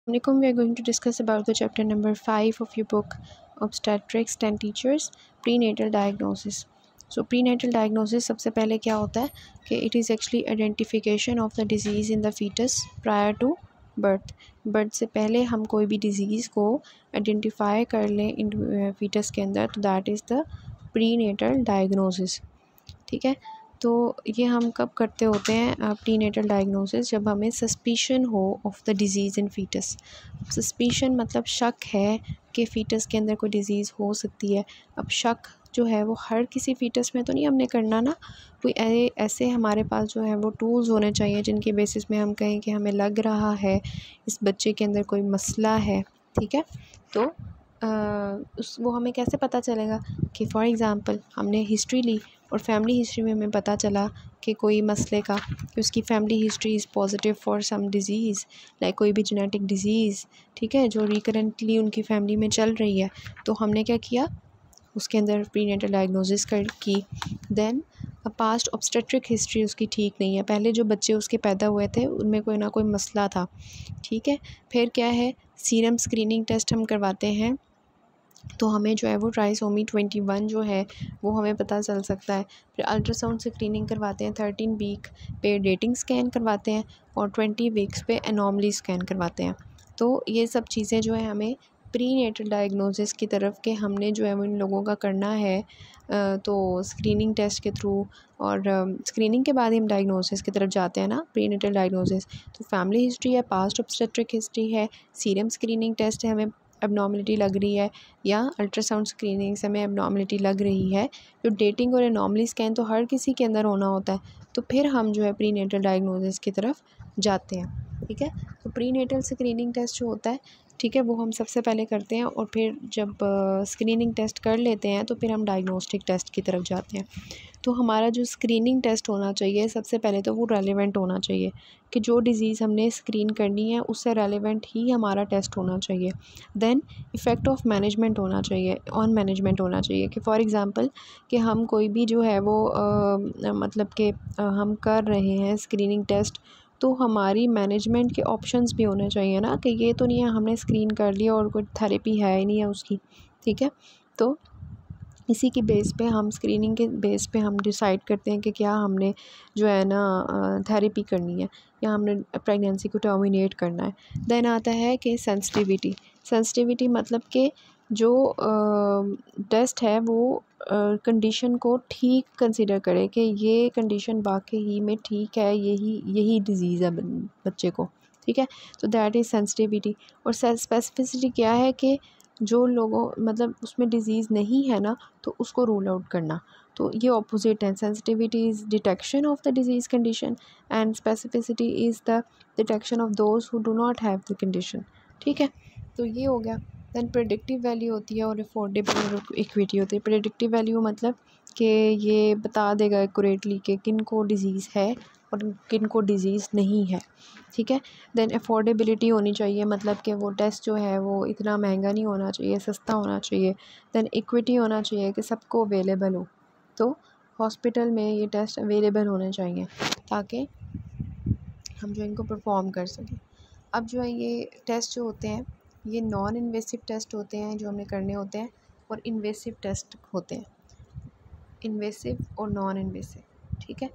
Assalamualaikum. We are going to discuss about the chapter number 5 of your book Obstetrics 10 Teachers Prenatal Diagnosis. So prenatal diagnosis सबसे पहले क्या होता है कि it is actually identification of the disease in the fetus prior to birth. Birth से पहले हम कोई भी डिज़ीज़ को आइडेंटिफाई कर लें इन fetus के अंदर, तो that is the prenatal diagnosis. ठीक है, तो ये हम कब करते होते हैं प्रीनेटल डायग्नोसिस, जब हमें सस्पिशन हो of the disease in foetus. Suspicion मतलब शक है कि फ़ीटस के अंदर कोई डिज़ीज़ हो सकती है. अब शक जो है वो हर किसी फ़ीटस में तो नहीं हमने करना ना, कोई ऐसे हमारे पास जो है वो टूल्स होने चाहिए जिनके बेसिस में हम कहें कि हमें लग रहा है इस बच्चे के अंदर कोई मसला है. ठीक है, तो वो हमें कैसे पता चलेगा कि फॉर एग्ज़ाम्पल हमने हिस्ट्री ली और फैमिली हिस्ट्री में हमें पता चला कि कोई मसले का कि उसकी family history is positive for some disease, like कोई भी जेनेटिक डिज़ीज़, ठीक है, जो रिकरेंटली उनकी फैमिली में चल रही है. तो हमने क्या किया, उसके अंदर प्रीनेटल डायग्नोसिस की. देन पास्ट ऑब्स्टेट्रिक हिस्ट्री उसकी ठीक नहीं है, पहले जो बच्चे उसके पैदा हुए थे उनमें कोई ना कोई मसला था. ठीक है, फिर क्या है, सीरम स्क्रीनिंग टेस्ट हम करवाते हैं, तो हमें जो है वो ट्राइसोमी 21 जो है वो हमें पता चल सकता है. फिर अल्ट्रासाउंड स्क्रीनिंग करवाते हैं, 13 वीक पे डेटिंग स्कैन करवाते हैं और 20 वीक्स पे एनॉमली स्कैन करवाते हैं. तो ये सब चीज़ें जो है हमें प्री नेटल डायग्नोसिस की तरफ के हमने जो है वो इन लोगों का करना है. तो स्क्रीनिंग टेस्ट के थ्रू और स्क्रीनिंग के बाद ही हम डायग्नोसिस की तरफ जाते हैं ना, प्री नेटल डायग्नोसिस. तो फैमिली हिस्ट्री है, पास्ट ऑब्स्टेट्रिक हिस्ट्री है, सीरम स्क्रीनिंग टेस्ट है, हमें एबनॉर्मलिटी लग रही है, या अल्ट्रासाउंड स्क्रीनिंग से हमें एबनॉर्मलिटी लग रही है. जो डेटिंग और एनॉमली स्कैन तो हर किसी के अंदर होना होता है, तो फिर हम जो है प्री नेटल डायग्नोसिस की तरफ जाते हैं. ठीक है, तो प्री नेटल स्क्रीनिंग टेस्ट जो होता है, ठीक है, वो हम सबसे पहले करते हैं और फिर जब स्क्रीनिंग टेस्ट कर लेते हैं तो फिर हम डायग्नोस्टिक टेस्ट की तरफ जाते हैं. तो हमारा जो स्क्रीनिंग टेस्ट होना चाहिए सबसे पहले तो वो रेलेवेंट होना चाहिए कि जो डिज़ीज़ हमने स्क्रीन करनी है उससे रेलेवेंट ही हमारा टेस्ट होना चाहिए. देन इफ़ेक्ट ऑफ मैनेजमेंट होना चाहिए, ऑन मैनेजमेंट होना चाहिए कि फॉर एग्ज़ाम्पल कि हम कोई भी जो है वो मतलब कि हम कर रहे हैं स्क्रीनिंग टेस्ट, तो हमारी मैनेजमेंट के ऑप्शंस भी होने चाहिए ना, कि ये तो नहीं है हमने स्क्रीन कर लिया और कोई थेरेपी है ही नहीं है उसकी. ठीक है, तो इसी की बेस पे हम स्क्रीनिंग के बेस पे हम डिसाइड करते हैं कि क्या हमने जो है ना थेरेपी करनी है या हमने प्रेगनेंसी को टर्मिनेट करना है. देन आता है कि सेंसिटिविटी मतलब कि जो टेस्ट है वो कंडीशन को ठीक कंसिडर करे कि ये कंडीशन वाकई में ठीक है, यही डिज़ीज़ है बच्चे को. ठीक है, तो दैट इज़ सेंसिटिविटी. और स्पेसिफिसिटी क्या है कि जो लोगों मतलब उसमें डिज़ीज़ नहीं है ना, तो उसको रूल आउट करना. तो ये ऑपोजिट है, sensitivity is detection of the disease condition and specificity is the detection of those who do not have the condition. ठीक है, तो ये हो गया. दैन प्रेडिक्टिव वैल्यू होती है और अफोर्डेबल और इक्विटी होती है. प्रेडिक्टिव वैल्यू मतलब कि ये बता देगा एक्यूरेटली कि किन को डिज़ीज़ है और किन को डिज़ीज़ नहीं है. ठीक है, देन अफोर्डेबिलिटी होनी चाहिए, मतलब कि वो टेस्ट जो है वो इतना महंगा नहीं होना चाहिए, सस्ता होना चाहिए. देन इक्विटी होना चाहिए कि सबको अवेलेबल हो, तो हॉस्पिटल में ये टेस्ट अवेलेबल होने चाहिए ताकि हम जो इनको परफॉर्म कर सकें. अब जो है ये टेस्ट जो होते हैं ये नॉन इन्वेसिव टेस्ट होते हैं जो हमें करने होते हैं, और इन्वेसिव टेस्ट होते हैं, इन्वेसिव और नॉन इन्वेसिव. ठीक है,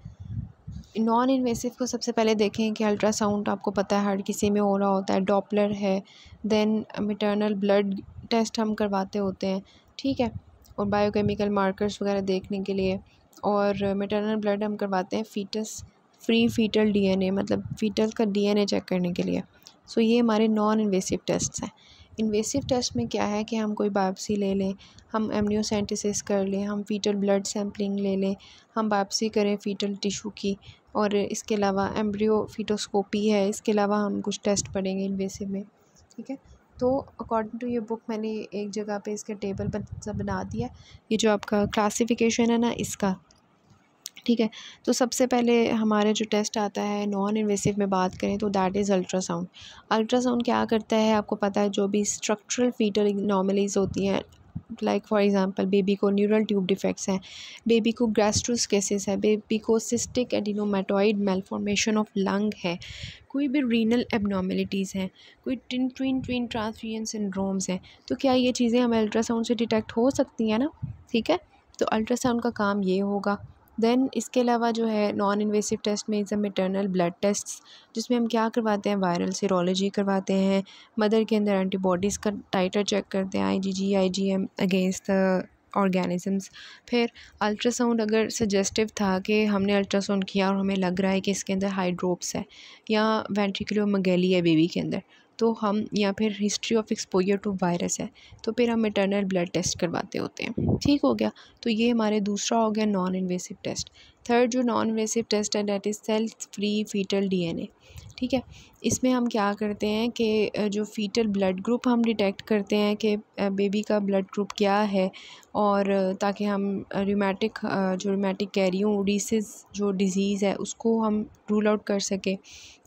नॉन इन्वेसिव को सबसे पहले देखें कि अल्ट्रासाउंड आपको पता है हर किसी में हो रहा होता है, डॉपलर है, देन मैटरनल ब्लड टेस्ट हम करवाते होते हैं. ठीक है, और बायोकेमिकल मार्कर्स वगैरह देखने के लिए, और मैटरनल ब्लड हम करवाते हैं फीटस फ्री फीटल डीएनए, मतलब फीटल का डीएनए चेक करने के लिए. सो ये हमारे नॉन इन्वेसिव टेस्ट हैं. इन्वेसिव टेस्ट में क्या है कि हम कोई बायोप्सी ले लें, हम एमनियोसेंटेसिस कर लें, हम फीटल ब्लड सैम्पलिंग ले लें, हम बायोप्सी करें फीटल टिशू की, और इसके अलावा एम्ब्रियो फीटोस्कोपी है, इसके अलावा हम कुछ टेस्ट पढ़ेंगे इन्वेसिव में. ठीक है, तो अकॉर्डिंग टू ये बुक मैंने एक जगह पे इसका टेबल बना दिया, ये जो आपका क्लासिफिकेशन है ना इसका. ठीक है, तो सबसे पहले हमारे जो टेस्ट आता है नॉन इन्वेसिव में बात करें तो दैट इज़ अल्ट्रासाउंड. अल्ट्रासाउंड क्या करता है आपको पता है, जो भी स्ट्रक्चरल फीटल एनॉमलीज़ होती हैं लाइक फॉर एग्जांपल बेबी को न्यूरल ट्यूब डिफेक्ट्स हैं, बेबी को गैस्ट्रोस्केसिस है, बेबी को सिस्टिक एडिनोमेटॉइड मेलफॉर्मेशन ऑफ लंग है, कोई भी रीनल एबनॉर्मेलिटीज़ हैं, कोई ट्विन ट्रांसफ्यूजन सिंड्रोम्स हैं, तो क्या ये चीज़ें हमें अल्ट्रासाउंड से डिटेक्ट हो सकती हैं ना। ठीक है, तो अल्ट्रासाउंड का काम ये होगा। देन इसके अलावा जो है नॉन इन्वेसिव टेस्ट में is a maternal blood test, जिसमें हम क्या करवाते हैं, वायरल सीरोलॉजी करवाते हैं, मदर के अंदर एंटीबॉडीज़ का टाइटर चेक करते हैं, IgG IgM against the organisms. फिर अल्ट्रासाउंड अगर सजेस्टिव था कि हमने अल्ट्रासाउंड किया और हमें लग रहा है कि इसके अंदर हाइड्रोप्स है या वेंट्रिकुलोमेगैली है बेबी के अंदर, तो हम या फिर history of exposure to virus है, तो फिर हम मैटरनल ब्लड टेस्ट करवाते होते हैं। ठीक हो गया, तो ये हमारे दूसरा हो गया नॉन इन्वेसिव टेस्ट। थर्ड जो नॉन इन्वेसिव टेस्ट है that is cell free foetal DNA। ठीक है, इसमें हम क्या करते हैं कि जो फीटल ब्लड ग्रुप हम डिटेक्ट करते हैं कि बेबी का ब्लड ग्रुप क्या है, और ताकि हम रूमेटिक कैरियोडिसिस जो डिज़ीज़ है उसको हम रूल आउट कर सकें।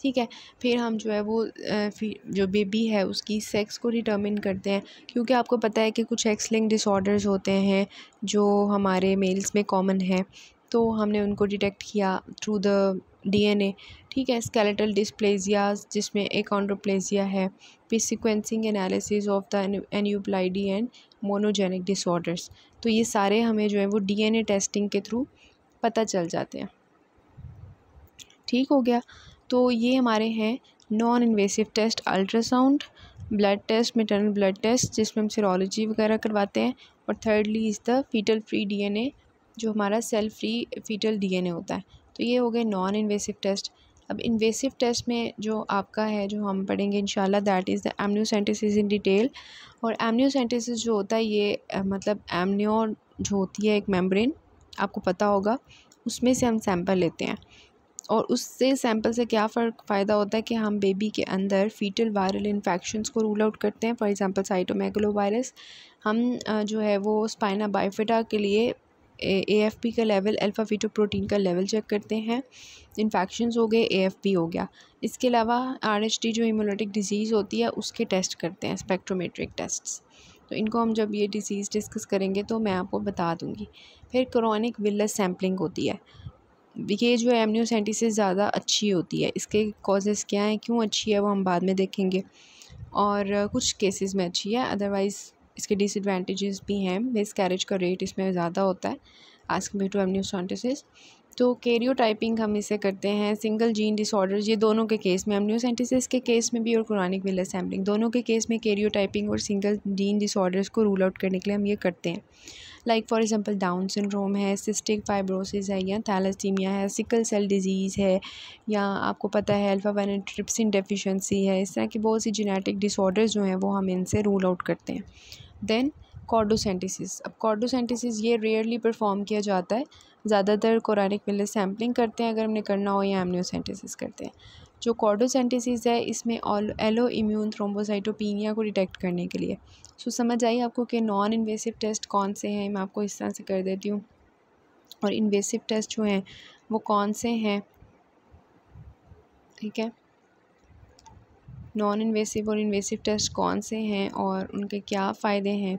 ठीक है, फिर हम जो है वो जो बेबी है उसकी सेक्स को डिटर्मिन करते हैं, क्योंकि आपको पता है कि कुछ एक्स लिंक्ड डिसऑर्डर्स होते हैं जो हमारे मेल्स में कॉमन है, तो हमने उनको डिटेक्ट किया थ्रू द DNA। ठीक है, स्केलेटल डिस्प्लेजियाज जिसमें एकॉन्ड्रोप्लेजिया है, फिर sequencing analysis of the aneuploidy and monogenic disorders, तो ये सारे हमें जो है वो DNA टेस्टिंग के थ्रू पता चल जाते हैं। ठीक हो गया, तो ये हमारे हैं non invasive test, ultrasound, blood test, maternal blood test जिसमें हम सीरोलॉजी वगैरह करवाते हैं, और thirdly is the foetal free DNA जो हमारा सेल फ्री फीटल DNA होता है। तो ये हो गए नॉन इन्वेसिव टेस्ट। अब इन्वेसिव टेस्ट में जो आपका है जो हम पढ़ेंगे इंशाल्लाह that is the amniocentesis in detail. और एमनियोसेंटेसिस जो होता है ये मतलब एमनियो जो होती है एक मेम्ब्रेन, आपको पता होगा, उसमें से हम सैंपल लेते हैं, और उससे सैंपल से क्या फ़ायदा होता है कि हम बेबी के अंदर फीटल वायरल इन्फेक्शंस को रूल आउट करते हैं। फॉर एग्जांपल साइटोमेगलोवायरस, हम जो है वो स्पाइना बाइफिटा के लिए AFP का लेवल, अल्फ़ा फीटोप्रोटीन का लेवल चेक करते हैं। इन्फेक्शंस हो गए, AFP हो गया। इसके अलावा RHD जो इम्यूनोटिक डिजीज़ होती है उसके टेस्ट करते हैं, स्पेक्ट्रोमेट्रिक टेस्ट्स। तो इनको हम जब ये डिजीज़ डिस्कस करेंगे तो मैं आपको बता दूँगी। फिर क्रोनिक विलस सैम्पलिंग होती है, ये जो एमनियोसेंटेसिस ज़्यादा अच्छी होती है, इसके कॉजेज़ क्या हैं, क्यों अच्छी है, वो हम बाद में देखेंगे, और कुछ केसेस में अच्छी है, अदरवाइज़ इसके डिसएडवांटेजेस भी हैं। मिसकैरेज का रेट इसमें ज़्यादा होता है एज़ कम्पेयर टू एमनियोसेंटेसिस। तो कैरियोटाइपिंग हम इसे करते हैं, सिंगल जीन डिसऑर्डर्स, ये दोनों के केस में, एमनियोसेंटेसिस के केस में भी और क्रोनिक विलस सैम्पलिंग दोनों के केस में कैरियोटाइपिंग और सिंगल जीन डिसऑर्डर्स को रूल आउट करने के लिए हम ये करते हैं। Like for example down syndrome है, सिस्टिक फाइब्रोसिस है, या थैलेसीमिया है, सिकल सेल डिजीज़ है, या आपको पता है अल्फा वन एंटीट्रिप्सिन डेफिशिएंसी है, इस तरह की बहुत सी जेनेटिक डिसऑर्डर्स जो हैं वो हम इनसे रूल आउट करते हैं। देन कॉर्डोसेंटेसिस, अब कॉर्डोसेंटेसिस ये रेयरली परफॉर्म किया जाता है, ज़्यादातर कोरानिक विलस सैम्पलिंग करते हैं अगर हमने करना हो, या एमनियोसेंटेसिस करते हैं। जो कॉर्डोसेंटेसिस है इसमें एलो इम्यून थ्रोम्बोसाइटोपिनिया को डिटेक्ट करने के लिए। सो समझ आई आपको कि नॉन इन्वेसिव टेस्ट कौन से हैं, मैं आपको इस तरह से कर देती हूँ, और इन्वेसिव टेस्ट जो हैं वो कौन से हैं। ठीक है, नॉन इन्वेसिव और इन्वेसिव टेस्ट कौन से हैं और उनके क्या फ़ायदे हैं,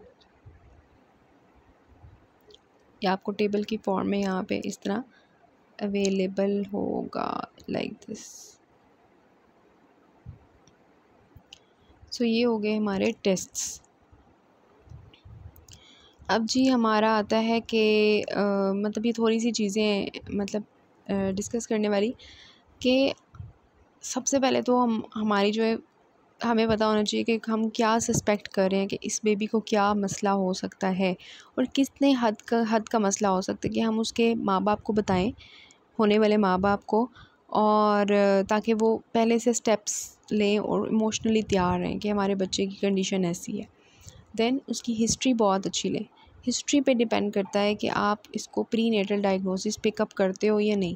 या आपको टेबल की फॉर्म में यहाँ पे इस तरह अवेलेबल होगा, लाइक दिस। सो ये हो गए हमारे टेस्ट्स। अब जी हमारा आता है कि मतलब ये थोड़ी सी चीज़ें मतलब डिस्कस करने वाली, कि सबसे पहले तो हमारी जो है हमें पता होना चाहिए कि हम क्या सस्पेक्ट कर रहे हैं कि इस बेबी को क्या मसला हो सकता है, और कितने हद का मसला हो सकता है, कि हम उसके माँ बाप को बताएं, होने वाले माँ बाप को, और ताकि वो पहले से स्टेप्स लें और इमोशनली तैयार रहें कि हमारे बच्चे की कंडीशन ऐसी है। देन उसकी हिस्ट्री बहुत अच्छी लें, हिस्ट्री पे डिपेंड करता है कि आप इसको प्री नेटल डायग्नोसिस पिकअप करते हो या नहीं।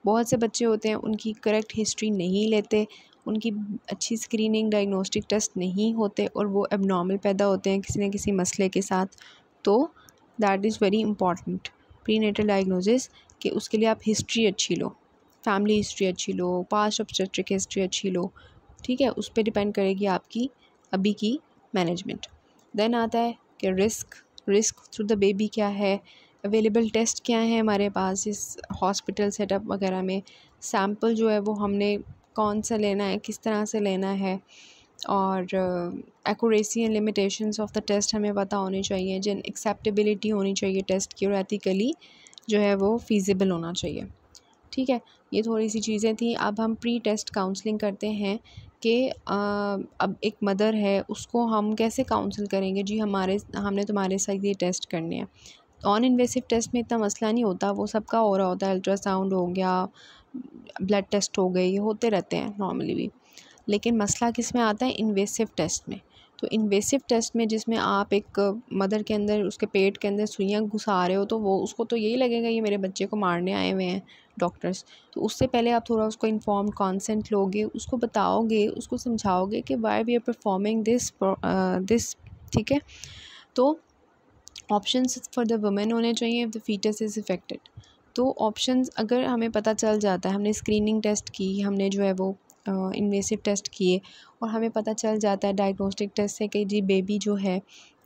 बहुत से बच्चे होते हैं उनकी करेक्ट हिस्ट्री नहीं लेते, उनकी अच्छी स्क्रीनिंग डायग्नोस्टिक टेस्ट नहीं होते, और वो एबनॉर्मल पैदा होते हैं किसी न किसी मसले के साथ। तो that is very important prenatal diagnosis, कि उसके लिए आप हिस्ट्री अच्छी लो, फैमिली हिस्ट्री अच्छी लो, पास्ट ऑब्स्टेट्रिक हिस्ट्री अच्छी लो। ठीक है, उस पर डिपेंड करेगी आपकी अभी की मैनेजमेंट। देन आता है कि risk, risk through the baby क्या है, अवेलेबल टेस्ट क्या है हमारे पास इस हॉस्पिटल सेटअप वगैरह में, सैम्पल जो है वो हमने कौन सा लेना है, किस तरह से लेना है, और accuracy and limitations of the test हमें पता होनी चाहिए, जिन एक्सेप्टेबिलिटी होनी चाहिए टेस्ट की, और एथिकली जो है वो फ़ीज़िबल होना चाहिए। ठीक है, ये थोड़ी सी चीज़ें थी। अब हम प्री टेस्ट काउंसलिंग करते हैं कि अब एक मदर है उसको हम कैसे काउंसल करेंगे, जी हमने तुम्हारे साथ ये टेस्ट करने हैं। नॉन इन्वेसिव टेस्ट में इतना मसला नहीं होता, वो सबका हो रहा होता है, अल्ट्रासाउंड हो गया, ब्लड टेस्ट हो गए, ये होते रहते हैं नॉर्मली भी। लेकिन मसला किस में आता है, इन्वेसिव टेस्ट में। तो इन्वेसिव टेस्ट में जिसमें आप एक मदर के अंदर, उसके पेट के अंदर सुइयाँ घुसा रहे हो, तो वो उसको तो यही लगेगा ये मेरे बच्चे को मारने आए हुए हैं डॉक्टर्स। तो उससे पहले आप थोड़ा उसको इन्फॉर्म्ड कॉन्सेंट लोगे, उसको बताओगे, उसको समझाओगे कि why we are performing this. ठीक है, तो ऑप्शंस फॉर द वुमेन होने चाहिए if the foetus is affected. तो ऑप्शंस अगर हमें पता चल जाता है, हमने स्क्रीनिंग टेस्ट की, हमने जो है वो इन्वेसिव टेस्ट किए, और हमें पता चल जाता है डायग्नोस्टिक टेस्ट से कि जी बेबी जो है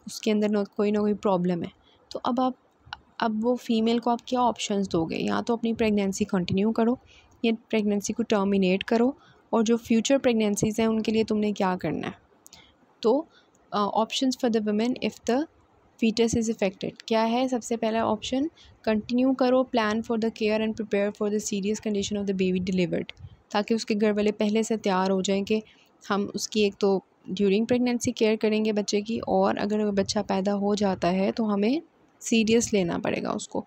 उसके अंदर ना कोई प्रॉब्लम है, तो अब वो फ़ीमेल को आप क्या ऑप्शंस दोगे, या तो अपनी प्रेगनेंसी कंटिन्यू करो या प्रेगनेंसी को टर्मिनेट करो, और जो फ्यूचर प्रेगनेंसीज़ हैं उनके लिए तुमने क्या करना है। तो options for the women if the foetus is affected क्या है, सबसे पहला ऑप्शन कंटिन्यू करो, plan for the care and prepare for the serious condition of the baby delivered, ताकि उसके घर वाले पहले से तैयार हो जाएं कि हम उसकी एक तो ड्यूरिंग प्रेगनेंसी केयर करेंगे बच्चे की, और अगर बच्चा पैदा हो जाता है तो हमें सीरियस लेना पड़ेगा उसको,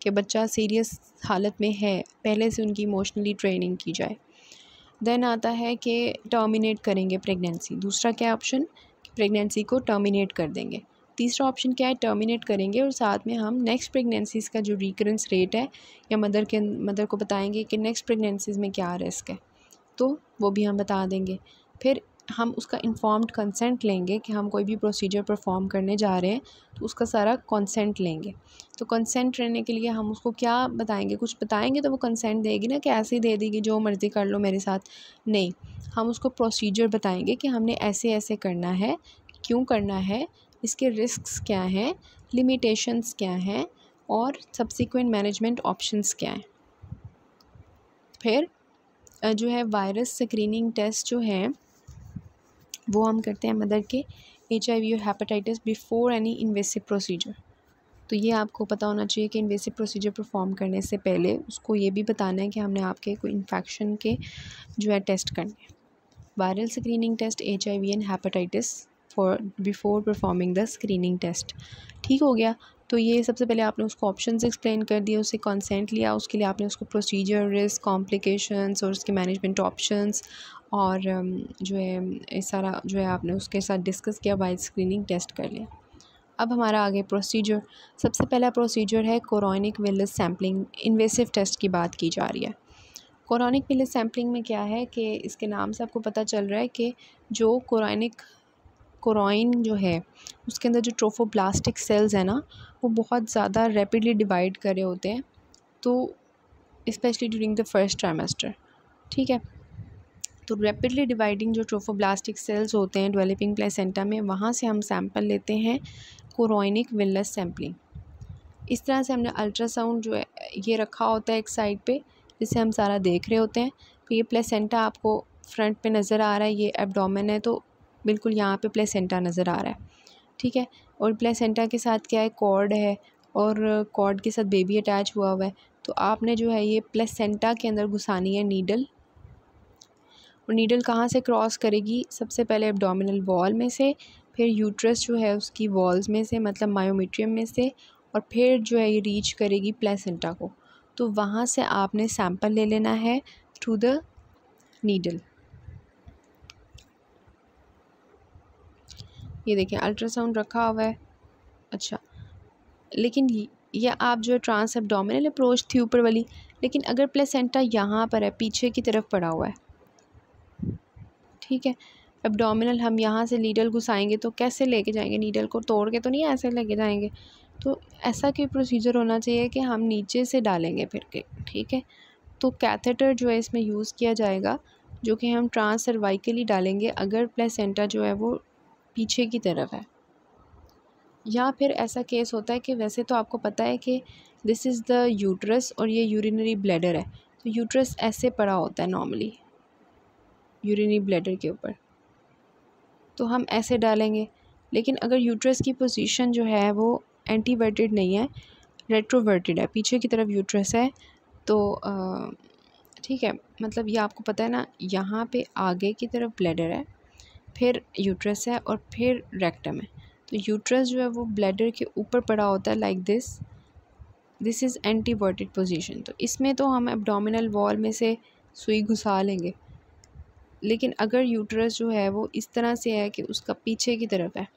कि बच्चा सीरियस हालत में है, पहले से उनकी इमोशनली ट्रेनिंग की जाए। देन आता है कि टर्मिनेट करेंगे प्रेगनेंसी, दूसरा क्या ऑप्शन, प्रेगनेंसी को टर्मिनेट कर देंगे। तीसरा ऑप्शन क्या है, टर्मिनेट करेंगे और साथ में हम नेक्स्ट प्रेगनेंसीज़ का जो रिकरेंस रेट है, या मदर को बताएंगे कि नेक्स्ट प्रेगनेंसीज़ में क्या रिस्क है, तो वो भी हम बता देंगे। फिर हम उसका इन्फॉर्म्ड कंसेंट लेंगे कि हम कोई भी प्रोसीजर परफॉर्म करने जा रहे हैं, तो उसका सारा कंसेंट लेंगे। तो कंसेंट लेने के लिए हम उसको क्या बताएंगे, कुछ बताएंगे तो वो कंसेंट देगी ना, कि ऐसे ही दे देगी जो मर्ज़ी कर लो मेरे साथ, नहीं, हम उसको प्रोसीजर बताएंगे कि हमने ऐसे ऐसे करना है, क्यों करना है, इसके रिस्क्स क्या हैं, लिमिटेशंस क्या हैं, और सब्सिक्वेंट मैनेजमेंट ऑप्शंस क्या हैं। फिर जो है वायरस स्क्रीनिंग टेस्ट जो है वो हम करते हैं मदर के HIV और hepatitis before any invasive procedure. तो ये आपको पता होना चाहिए कि इन्वेसिव प्रोसीजर परफॉर्म करने से पहले उसको ये भी बताना है कि हमने आपके कोई इन्फेक्शन के जो है टेस्ट करने हैं। Viral screening test HIV and hepatitis for before performing the screening test. ठीक हो गया, तो ये सबसे पहले आपने उसको ऑप्शंस एक्सप्लेन कर दिए, उससे कंसेंट लिया, उसके लिए आपने उसको प्रोसीजर, रिस्क, कॉम्प्लिकेशंस और उसके मैनेजमेंट ऑप्शंस, और जो है ये सारा जो है आपने उसके साथ डिस्कस किया, वाइड स्क्रीनिंग टेस्ट कर लिया। अब हमारा आगे प्रोसीजर, सबसे पहला प्रोसीजर है chorionic villus sampling. Invasive test की बात की जा रही है। कोरोनिक विलस सैम्पलिंग में क्या है कि इसके नाम से आपको पता चल रहा है कि जो कोरोइन जो है उसके अंदर जो ट्रोफोब्लास्टिक सेल्स हैं ना, वो बहुत ज़्यादा रैपिडली डिवाइड कर रहे होते हैं, तो specially during the first trimester. ठीक है, तो रैपिडली डिवाइडिंग जो ट्रोफोब्लास्टिक सेल्स होते हैं डेवलपिंग प्लेसेंटा में, वहाँ से हम सैंपल लेते हैं कोरोनिक विलस सैम्पलिंग। इस तरह से हमने अल्ट्रासाउंड जो है ये रखा होता है एक साइड पे, जिसे हम सारा देख रहे होते हैं। तो ये प्लेसेंटा आपको फ्रंट पे नज़र आ रहा है, ये एब्डोमेन है, तो बिल्कुल यहाँ पे प्लेसेंटा नज़र आ रहा है। ठीक है, और प्लेसेंटा के साथ क्या है, कॉर्ड है, और कॉर्ड के साथ बेबी अटैच हुआ है। तो आपने जो है ये प्लेसेंटा के अंदर घुसानी है नीडल, और नीडल कहाँ से क्रॉस करेगी, सबसे पहले एब्डोमिनल वॉल में से, फिर यूट्रस जो है उसकी वॉल्स में से, मतलब मायोमेट्रियम में से, और फिर जो है ये रीच करेगी प्लेसेंटा को। तो वहाँ से आपने सैंपल ले लेना है थ्रू द नीडल। ये देखिए अल्ट्रासाउंड रखा हुआ है। अच्छा, लेकिन ये आप जो है ट्रांस एब्डोमिनल अप्रोच थी ऊपर वाली, लेकिन अगर प्लेसेंटा यहाँ पर है, पीछे की तरफ पड़ा हुआ है, ठीक है, एब्डोमिनल हम यहाँ से नीडल घुसाएंगे तो कैसे लेके जाएंगे, नीडल को तोड़ के तो नहीं ऐसे लेके जाएंगे। तो ऐसा कोई प्रोसीजर होना चाहिए कि हम नीचे से डालेंगे फिर के। ठीक है, तो कैथेटर जो है इसमें यूज़ किया जाएगा, जो कि हम ट्रांस सर्वाइकली डालेंगे अगर प्लेसेंटा जो है वो पीछे की तरफ है। या फिर ऐसा केस होता है कि वैसे तो आपको पता है कि दिस इज़ द यूट्रस और ये यूरिनरी ब्लैडर है, तो यूट्रस ऐसे पड़ा होता है नॉर्मली यूरिनरी ब्लैडर के ऊपर, तो हम ऐसे डालेंगे। लेकिन अगर यूट्रस की पोजीशन जो है वो एंटीवर्टेड नहीं है, रेट्रोवर्टेड है, पीछे की तरफ यूट्रस है, तो ठीक है, मतलब ये आपको पता है ना, यहाँ पे आगे की तरफ ब्लैडर है, फिर यूट्रस है और फिर रेक्टम है। तो यूट्रस जो है वो ब्लैडर के ऊपर पड़ा होता है लाइक दिस इज़ एंटीवर्टेड पोजीशन। तो इसमें तो हम एब्डोमिनल वॉल में से सुई घुसा लेंगे। लेकिन अगर यूट्रस जो है वो इस तरह से है कि उसका पीछे की तरफ है,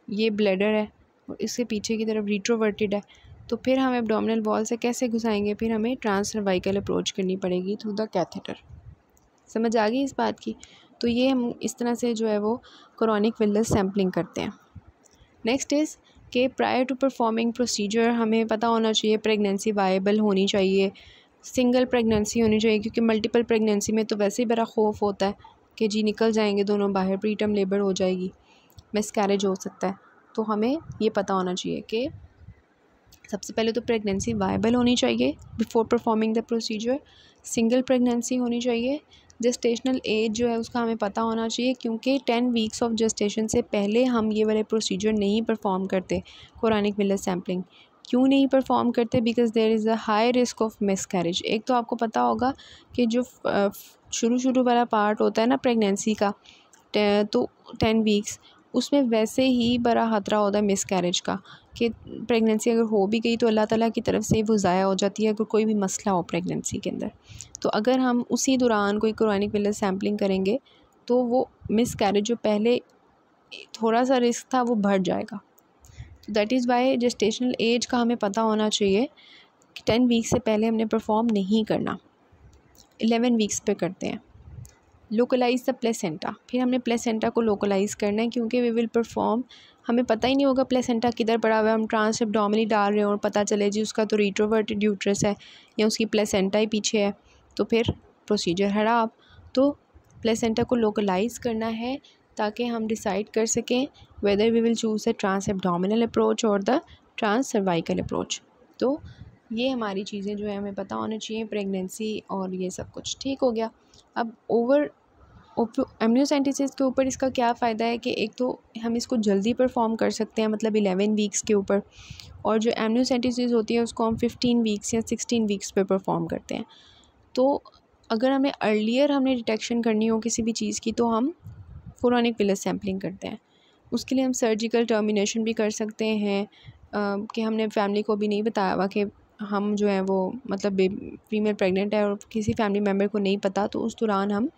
ये ब्लैडर है और इसके पीछे की तरफ रेट्रोवर्टेड है, तो फिर हम एब्डोमिनल वॉल से कैसे घुसाएंगे? फिर हमें ट्रांससर्वाइकल अप्रोच करनी पड़ेगी थ्रू द कैथेटर। समझ आ गई इस बात की? तो ये हम इस तरह से जो है वो क्रोनिक विलस सैम्पलिंग करते हैं। नेक्स्ट इज़ कि प्रायर टू परफॉर्मिंग प्रोसीजर हमें पता होना चाहिए प्रेगनेंसी वायबल होनी चाहिए, सिंगल प्रेगनेंसी होनी चाहिए, क्योंकि मल्टीपल प्रेगनेंसी में तो वैसे ही बड़ा खौफ होता है कि जी निकल जाएंगे दोनों बाहर, प्रीटर्म लेबर हो जाएगी, मिसकैरेज हो सकता है। तो हमें ये पता होना चाहिए कि सबसे पहले तो प्रेगनेंसी वायबल होनी चाहिए before performing the procedure, single pregnancy होनी चाहिए, जेस्टेशनल एज जो है उसका हमें पता होना चाहिए, क्योंकि 10 वीक्स ऑफ जेस्टेशन से पहले हम ये वाले प्रोसीजर नहीं परफॉर्म करते। कोरानिक विलस सैम्पलिंग क्यों नहीं परफॉर्म करते? Because there is a high risk of miscarriage. एक तो आपको पता होगा कि जो शुरू वाला पार्ट होता है ना प्रेगनेंसी का, तो 10 वीक्स, उसमें वैसे ही बड़ा ख़तरा होता है मिसकैरेज का, कि प्रेगनेंसी अगर हो भी गई तो अल्लाह ताला की तरफ से वो ज़ाया हो जाती है अगर कोई भी मसला हो प्रेगनेंसी के अंदर। तो अगर हम उसी दौरान कोई क्रोनिक विलस सैम्पलिंग करेंगे तो वो मिसकैरेज जो पहले थोड़ा सा रिस्क था वो बढ़ जाएगा। तो that is why gestational age का हमें पता होना चाहिए कि 10 वीक्स से पहले हमने परफॉर्म नहीं करना, 11 वीक्स पे करते हैं। लोकलाइज़ द प्लेसेंटा, फिर हमने प्लेसेंटा को लोकलाइज़ करना है, क्योंकि वी विल परफॉर्म, हमें पता ही नहीं होगा प्लेसेंटा किधर पड़ा हुआ है, हम ट्रांस एब्डोमिनली डाल रहे हो और पता चले जी उसका तो रेट्रोवर्टेड यूट्रस है या उसकी प्लेसेंटा ही पीछे है, तो फिर प्रोसीजर खराब। तो प्लेसेंटा को लोकलाइज़ करना है ताकि हम डिसाइड कर सकें whether we will choose the trans abdominal approach और द ट्रांस सर्वाइकल अप्रोच। तो ये हमारी चीज़ें जो है हमें पता होनी चाहिए प्रेगनेंसी और ये सब कुछ ठीक हो गया। अब एमनियोसेंटेसिस के ऊपर इसका क्या फ़ायदा है कि एक तो हम इसको जल्दी परफॉर्म कर सकते हैं, मतलब 11 वीक्स के ऊपर, और जो एमनियोसेंटेसिस होती है उसको हम 15 वीक्स या 16 वीक्स पे परफॉर्म करते हैं। तो अगर हमें अर्लियर हमने डिटेक्शन करनी हो किसी भी चीज़ की तो हम क्रोनिक विलस सैम्पलिंग करते हैं। उसके लिए हम सर्जिकल टर्मिनेशन भी कर सकते हैं, कि हमने फैमिली को भी नहीं बताया हुआ कि हम जो है वो मतलब फीमेल प्रेग्नेंट है और किसी फैमिली मेम्बर को नहीं पता, तो उस दौरान हम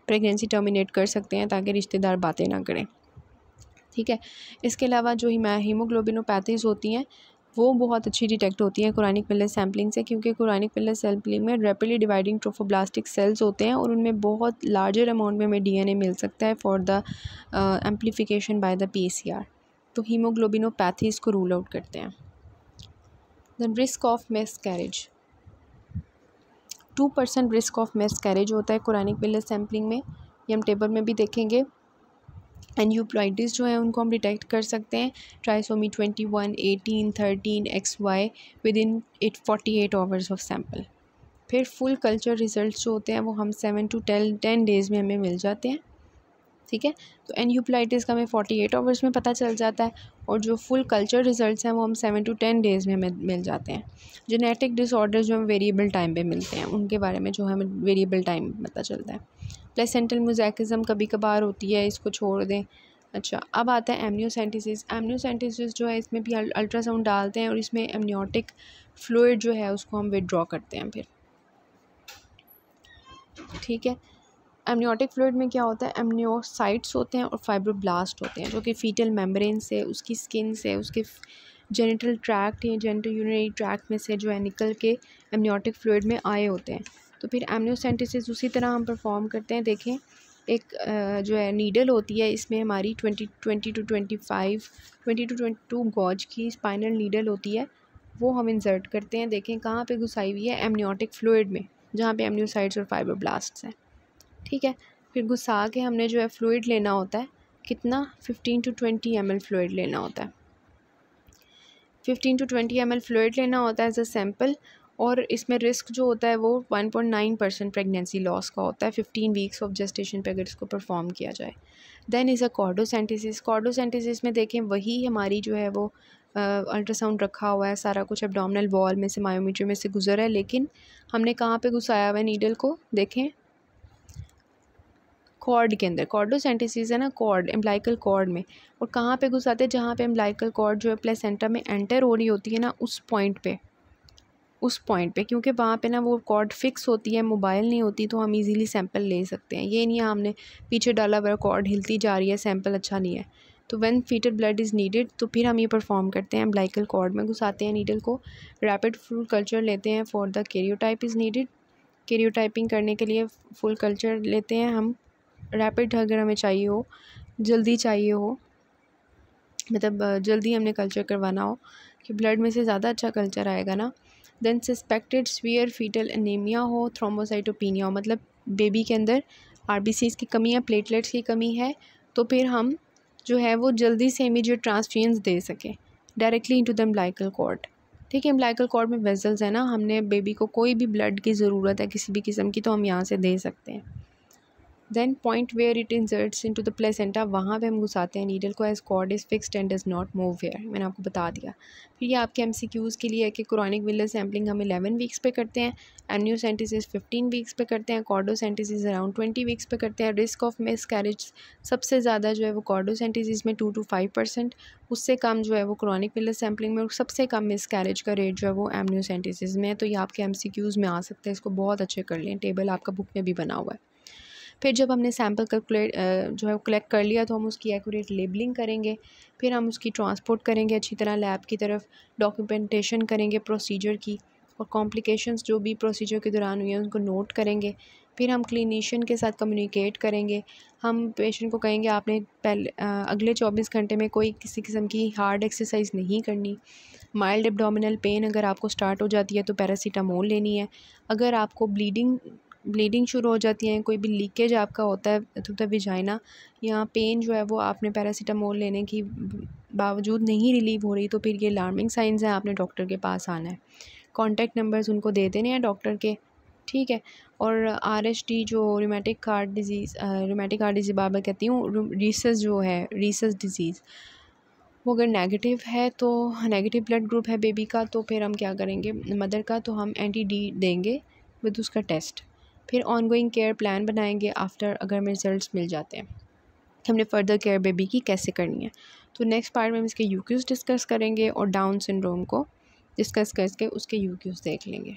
प्रेगनेंसी टर्मिनेट कर सकते हैं ताकि रिश्तेदार बातें ना करें। ठीक है, इसके अलावा जो हीमोग्लोबिनोपैथीज़ होती हैं वो बहुत अच्छी डिटेक्ट होती हैं क्रोनिक विलस सैम्पलिंग से, क्योंकि क्रोनिक विलस सैम्पलिंग में रैपिडली डिवाइडिंग ट्रोफोब्लास्टिक सेल्स होते हैं और उनमें बहुत लार्जर अमाउंट में हमें डीएनए मिल सकता है for the amplification by the PCR. तो हीमोग्लोबिनोपैथीज़ को रूल आउट करते हैं। The risk of miscarriage, 2% risk of miscarriage होता है क्रोनिक विलस सैम्पलिंग में, ये हम टेबल में भी देखेंगे। एन्यूप्लॉइडिस जो है उनको हम डिटेक्ट कर सकते हैं trisomy 21, 18, 13, XY with in 48 hours of sample. फिर फुल कल्चर रिजल्ट्स जो होते हैं वो हम 7 to 10 डेज़ में हमें मिल जाते हैं। ठीक है, तो एन्यूप्लाइटिस का हमें 48 आवर्स में पता चल जाता है और जो फुल कल्चर रिजल्ट्स हैं वो हम 7 to 10 डेज़ में हमें मिल जाते हैं। जेनेटिक डिसऑर्डर्स जो हमें वेरिएबल टाइम पे मिलते हैं उनके बारे में जो हमें वेरिएबल टाइम पता चलता है। प्लेसेंटल मोज़ेकिज़म कभी कभार होती है, इसको छोड़ दें। अच्छा, अब आता है एमनियोसेंटेसिस। एमनियोसेंटेसिस जो है इसमें भी अल्ट्रासाउंड डालते हैं और इसमें एमनियोटिक फ्लूइड जो है उसको हम विदड्रॉ करते हैं फिर। ठीक है, एमनियोटिक फ्लूइड में क्या होता है, एमनियोसाइट्स होते हैं और फाइब्रोब्लास्ट होते हैं जो कि फीटल मेम्ब्रेन से, उसकी स्किन से, उसके जेनिटल ट्रैक्ट या जेनिटल यूरिनरी ट्रैक्ट में से जो है निकल के एमनियोटिक फ्लूइड में आए होते हैं। तो फिर एमनियोसेंटेसिस उसी तरह हम परफॉर्म करते हैं। देखें, एक जो है नीडल होती है, इसमें हमारी 20 to 22 गॉज की स्पाइनल नीडल होती है, वो हम इंसर्ट करते हैं। देखें कहाँ पे घुसाई हुई है, एमनियोटिक फ्लूइड में, जहाँ पे एमनियोसाइट्स और फाइब्रोब्लास्ट्स हैं। ठीक है, फिर घुसा के हमने जो है फ्लूइड लेना होता है, कितना 15 to 20 ml फ्लूइड लेना होता है। 15 to 20 ml फ्लूइड लेना होता है एज अ सैम्पल, और इसमें रिस्क जो होता है वो 1.9% प्रेगनेंसी लॉस का होता है 15 वीक्स ऑफ जेस्टेशन पे अगर इसको परफॉर्म किया जाए। Then is a कॉर्डोसेंटेसिस। कॉर्डोसेंटेसिस में देखें वही हमारी जो है वो अल्ट्रासाउंड रखा हुआ है, सारा कुछ एब्डोमिनल वॉल में से मायोमीटर में से गुजरा है, लेकिन हमने कहाँ पे घुसाया हुआ है नीडल को, देखें कॉर्ड के अंदर। कॉर्डोसेंटेसिस है ना कॉर्ड, एम्ब्लाइकल कॉर्ड में, और कहाँ पे घुसाते हैं, जहाँ पे एम्ब्लाइकल कॉर्ड जो है प्लेसेंटा में एंटर हो रही होती है ना, उस पॉइंट पे, क्योंकि वहाँ पे ना वो कॉर्ड फिक्स होती है, मोबाइल नहीं होती, तो हम इजीली सैंपल ले सकते हैं। ये नहीं है हमने पीछे डाला हुआ कॉर्ड हिलती जा रही है, सैंपल अच्छा नहीं है। तो when foetal blood is needed, तो फिर हम ये परफॉर्म करते हैं, एम्ब्लाइकल कॉर्ड में घुसाते हैं नीडल को। रैपिड फुल कल्चर लेते हैं for the karyotype is needed. Karyotyping करने के लिए फुल कल्चर लेते हैं हम, रैपिड अगर हमें चाहिए हो, जल्दी चाहिए हो, मतलब जल्दी हमने कल्चर करवाना हो कि ब्लड में से ज़्यादा अच्छा कल्चर आएगा ना। Then suspected severe foetal anaemia हो, थ्रोम्बोसाइटोपिनिया हो, मतलब बेबी के अंदर आरबीसीज की कमी है, प्लेटलेट्स की कमी है, तो फिर हम जो है वो जल्दी से इमीडिएट ट्रांसफ्यूजन दे सकें directly into the umbilical cord. ठीक है, अम्बिलिकल कॉर्ड में वेजल्स है ना, हमने बेबी को कोई भी ब्लड की ज़रूरत है किसी भी किस्म की, तो हम यहाँ से दे सकते हैं। Then point where it inserts into the placenta, वहाँ पे हम घुसाते हैं नीडल को, as cord is fixed and does not move where, मैंने आपको बता दिया। फिर ये आपके एमसीक्यूज़ के लिए है कि क्रोनिक विलर सैम्पलिंग हम 11 वीक्स पे करते हैं, एमनियोसेंटेसिस 15 वीक्स पे करते हैं, कॉर्डोसेंटेसिस अराउंड 20 वीक्स पे करते हैं। रिस्क ऑफ मिसकैरेज सबसे ज़्यादा जो है वो कॉर्डोसेंटेसिस में 2 to 5%, उससे कम जो है वो क्रोनिक विलर सैम्पलिंग में, और सबसे कम मिसकैरेज का रेट जो है वो एमनियोसेंटेसिस में है। तो ये आपके एमसीक्यूज़ में आ सकते हैं, इसको बहुत अच्छे कर लें, टेबल आपका बुक में भी बना हुआ है। फिर जब हमने सैम्पल कैलकुलेट जो है कलेक्ट कर लिया, तो हम उसकी एक्यूरेट लेबलिंग करेंगे, फिर हम उसकी ट्रांसपोर्ट करेंगे अच्छी तरह लैब की तरफ, डॉक्यूमेंटेशन करेंगे प्रोसीजर की, और कॉम्प्लिकेशंस जो भी प्रोसीजर के दौरान हुई हैं उनको नोट करेंगे। फिर हम क्लिनिशियन के साथ कम्युनिकेट करेंगे, हम पेशेंट को कहेंगे आपने अगले 24 घंटे में कोई किसी किस्म की हार्ड एक्सरसाइज नहीं करनी। माइल्ड एब्डोमिनल पेन अगर आपको स्टार्ट हो जाती है तो पैरासीटामोल लेनी है। अगर आपको ब्लीडिंग शुरू हो जाती है, कोई भी लीकेज आपका होता है थ्रू द विजाइना, या पेन जो है वो आपने पैरासीटामोल लेने की बावजूद नहीं रिलीव हो रही, तो फिर ये अलार्मिंग साइंस हैं, आपने डॉक्टर के पास आना है। कॉन्टैक्ट नंबर्स उनको दे देने हैं डॉक्टर के, ठीक है। और RHD जो रूमेटिक हार्ट डिजीज़ बार कहती हूँ, रीसस जो है रीसस डिज़ीज़, वो अगर नेगेटिव है, तो नेगेटिव ब्लड ग्रुप है बेबी का, तो फिर हम क्या करेंगे मदर का, तो हम anti-D देंगे विद उसका टेस्ट। फिर ऑनगोइंग केयर प्लान बनाएंगे आफ्टर अगर हमें रिजल्ट्स मिल जाते हैं, हमने फ़र्दर केयर बेबी की कैसे करनी है। तो नेक्स्ट पार्ट में हम इसके यूक्यूज़ डिस्कस करेंगे और डाउन सिंड्रोम को डिस्कस करके उसके यूक्यूज़ देख लेंगे।